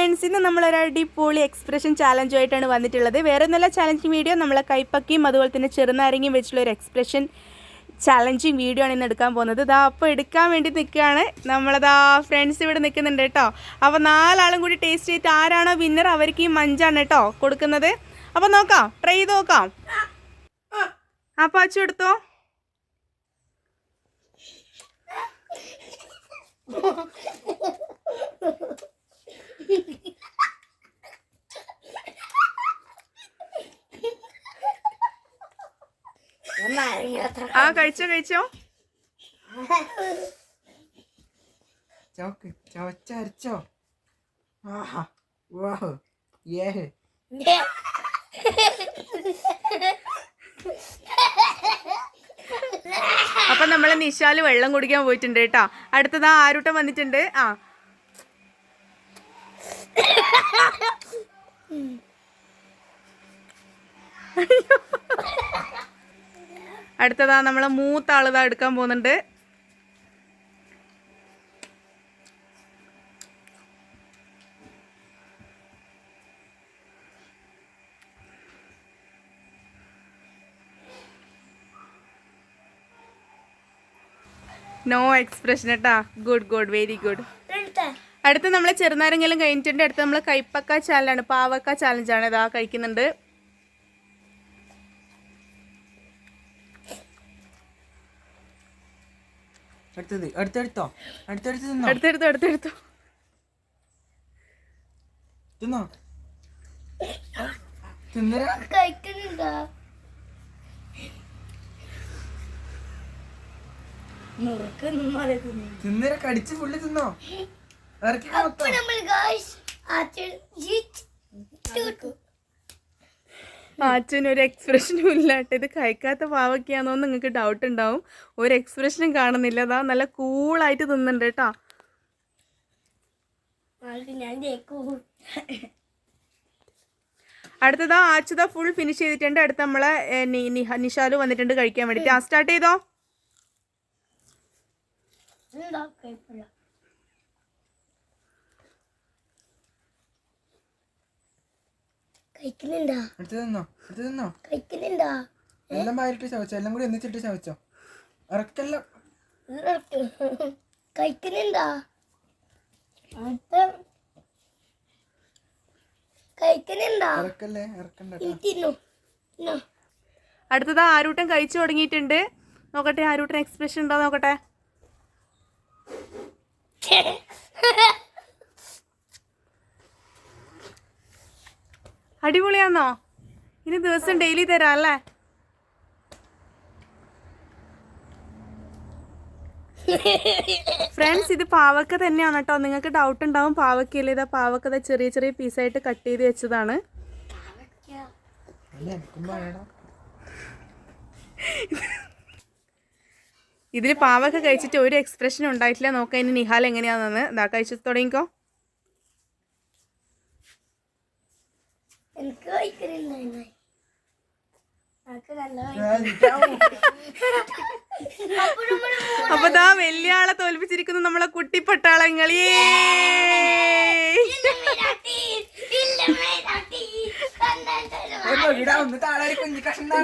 Friends, ഇന്ന് നമ്മളൊരു അടിപൊളി എക്സ്പ്രഷൻ ചാലഞ്ചുമായിട്ടാണ് വന്നിട്ടുള്ളത്. വേറെ ഒന്നുമല്ല, ചാലഞ്ചിങ് വീഡിയോ നമ്മളെ കൈപ്പക്കിയും അതുപോലെ തന്നെ ചെറുനാരങ്ങയും വെച്ചുള്ള ഒരു എക്സ്പ്രഷൻ ചാലഞ്ചിങ് വീഡിയോ ആണ് ഇന്ന് എടുക്കാൻ പോകുന്നത്. ഇതാ അപ്പോൾ എടുക്കാൻ വേണ്ടി നിൽക്കുകയാണ് നമ്മളതാ ഫ്രണ്ട്സ് ഇവിടെ നിൽക്കുന്നുണ്ട് കേട്ടോ. അപ്പോൾ 4 ആളും കൂടി ടേസ്റ്റ് ചെയ്തിട്ട് ആരാണോ വിന്നർ അവർക്ക് ഈ മഞ്ചാണ് കേട്ടോ കൊടുക്കുന്നത്. അപ്പോൾ നോക്കാം, ട്രൈ ചെയ്ത് നോക്കാം. അപ്പോൾ അച്ചു എടുത്തോ. ആ കഴിച്ചോ ചവച്ചരച്ചോ. ആഹാ വാഹ് ഏഹ്. അപ്പൊ നമ്മളെ നിശാല് വെള്ളം കുടിക്കാൻ പോയിട്ടുണ്ട് കേട്ടോ. അടുത്തതാ ആരൂട്ടം വന്നിട്ടുണ്ട്. അടുത്തതാ നമ്മളെ മൂത്ത ആളിതാ എടുക്കാൻ പോകുന്നുണ്ട്. നോ എക്സ്പ്രഷൻ കേട്ടാ. Good very good. അടുത്ത നമ്മളെ ചെറുനാരങ്ങെല്ലാം കഴിഞ്ഞിട്ടുണ്ട്. അടുത്ത നമ്മളെ കൈപ്പക്ക ചാലഞ്ചാണ്, പാവക്ക ചാലഞ്ചാണ്. ഇതാ കഴിക്കുന്നുണ്ട്. അടുത്തെടുത്തോ. അടുത്തെടുത്തോ. തിന്നര കടിച്ച് പുള്ളി തിന്നോ. അച്ഛനൊരു എക്സ്പ്രഷനും ഇല്ലാട്ടെ. ഇത് കഴിക്കാത്ത പാവയ്ക്കാന്നോ നിങ്ങൾക്ക് ഡൗട്ട് ഉണ്ടാവും. ഒരു എക്സ്പ്രഷനും കാണുന്നില്ല. അതാ നല്ല കൂളായിട്ട് തിന്നുന്നുണ്ട് കേട്ടോ. അടുത്തതാ ആച്ചുതാ ഫുൾ ഫിനിഷ് ചെയ്തിട്ടുണ്ട്. അടുത്ത നമ്മളെ നിഷാലു വന്നിട്ടുണ്ട് കഴിക്കാൻ വേണ്ടിട്ട്. സ്റ്റാർട്ട് ചെയ്തോ. എല്ലാം മാറിട്ട് ചവച്ചോ. എല്ലാം കൂടി ഒന്നിച്ചിട്ട് ചവച്ചോ. ഇറക്കെല്ലാം കഴിക്കുന്നുണ്ടാ. അടുത്തതാ ആരൂട്ടൻ കഴിച്ചു തുടങ്ങിയിട്ടുണ്ട്. നോക്കട്ടെ ആരൂട്ടൻ എക്സ്പ്രഷൻ ഉണ്ടോ നോക്കട്ടെ. അടിപൊളിയാന്നോ. ഇനി ദിവസം ഡെയിലി തരാം അല്ലേ. ഫ്രണ്ട്സ്, ഇത് പാവക്ക തന്നെയാണ് കേട്ടോ. നിങ്ങൾക്ക് ഡൗട്ട് ഉണ്ടാവും പാവക്കയല്ലേ. ഇതാ പാവക്ക ചെറിയ ചെറിയ പീസായിട്ട് കട്ട് ചെയ്ത് വെച്ചതാണ്. ഇതിൽ പാവക്ക കഴിച്ചിട്ട് ഒരു എക്സ്പ്രഷൻ ഉണ്ടായിട്ടില്ല. നോക്കാം ഇനി നിഹാൽ എങ്ങനെയാണെന്ന്. ഇതാ കഴിച്ചു തുടങ്ങിക്കോ. അപ്പൊ ദാ വലിയ ആളെ തോൽപ്പിച്ചിരിക്കുന്നു നമ്മളെ കുട്ടി പട്ടാളങ്ങളി. താഴെ കുഞ്ഞു കഷ്ണം